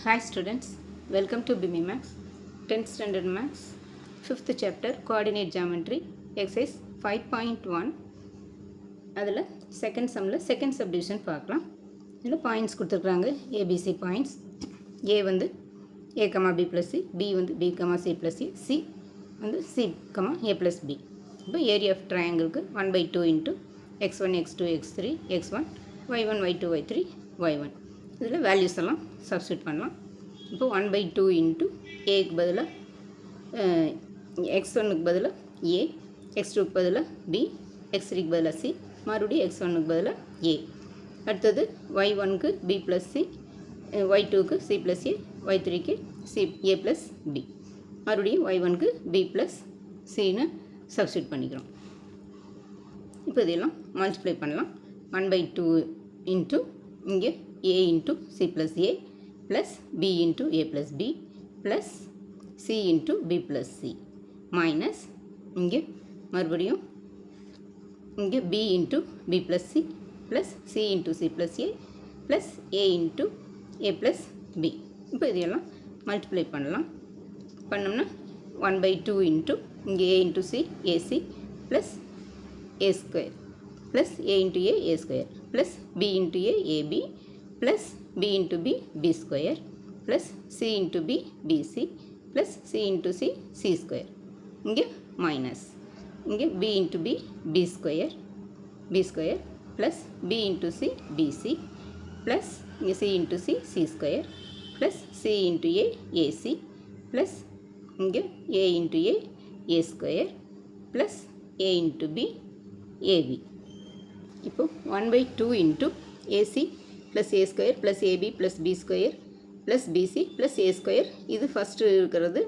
Hi students, welcome to BIMI Max, 10th Standard Max, 5th Chapter, Coordinate Geometry, Exercise 5.1. அதில் second சம்மில் second subdivision பார்க்கலாம். இதில் points கொடுத்துருக்குறாங்க. ABC points. A வந்து A comma B plus C, B வந்து B comma C plus A, C வந்து C comma A plus B. இப்போ area of ட்ரையாங்கிளுக்கு 1/2 into x1 x2 x3 x1 y1 y2 y3 y1. இதில் values எல்லாம் substitute பண்ணலாம். இப்போ 1/2 into ஏக்கு பதிலாக x1க்கு பதிலாக ஏ, x2க்கு பதிலாக பி, x3க்கு பதிலாக சி, மறுபடியும் x1க்கு பதிலாக ஏ. அடுத்தது y1க்கு பி ப்ளஸ் சி, y2க்கு சி ப்ளஸ் ஏ, y3க்கு சி ஏ ப்ளஸ் பி, மறுபடியும் y1க்கு பி ப்ளஸ் சின்னு சப்ஸ்டியூட் பண்ணிக்கிறோம். இப்போ இதெல்லாம் மல்டிப்ளை பண்ணலாம். 1/2 இன்ட்டு இங்கே a into c plus a plus b into a plus b plus c into b plus c minus இங்கே மறுபடியும் இங்கே b into b plus c plus c into c plus a plus a into a plus b. இப்போ இதெல்லாம் multiply பண்ணோம்னா 1/2 into இங்கே a into c ac plus a square plus a into a square plus b into a ab plus b into b b square plus c into b bc plus c into c c square. இங்கே minus இங்கே b into b b square plus b into c bc plus இங்கே c into c c square plus c into a ac plus இங்கே a into a square plus a into b ab. இப்போ 1/2 into ac plus a square plus ab plus b square plus bc plus a square. இது first இருக்கிறது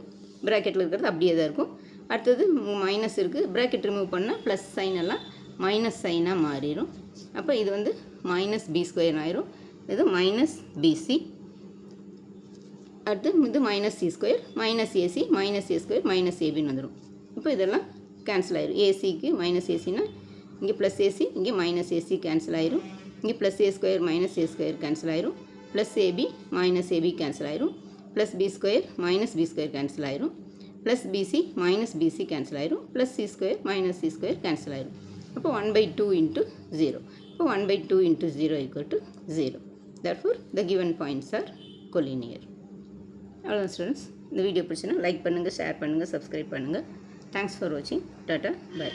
ப்ராக்கெட்டில் இருக்கிறது அப்படியே தான் இருக்கும். அடுத்தது மைனஸ் இருக்குது, ப்ராக்கெட் ரிமூவ் பண்ணால் ப்ளஸ் சைன் எல்லாம் மைனஸ் சைனாக மாறிடும். அப்போ இது வந்து மைனஸ் பி ஸ்கொயர் ஆயிரும். இது மைனஸ் பிசி. அடுத்து இது minus C square minus AC minus A square minus ஏபின்னு வந்துடும். இப்போ இதெல்லாம் கேன்சல் ஆயிரும். ஏசிக்கு மைனஸ் ஏசினா இங்கே ப்ளஸ் ஏசி, இங்கே மைனஸ் ஏசி கேன்சல் ஆயிரும். இங்கே plus A square minus A square cancel ஆயிரும். Plus AB minus AB cancel ஆயிரும். Plus B square minus B square cancel ஆயிரும். Plus BC minus BC cancel ஆயிரும். Plus C square minus C square cancel ஆயிரும். அப்போ 1/2 into 0. இப்போ 1/2 into 0 equal to 0. therefore the given points are collinear. அவ்வளோதான் students. இந்த video பிடிச்சுன்னா like பண்ணுங்கள், share பண்ணுங்கள், சப்ஸ்கிரைப் பண்ணுங்கள். தேங்க்ஸ் ஃபார் வாட்சிங். Tata, by.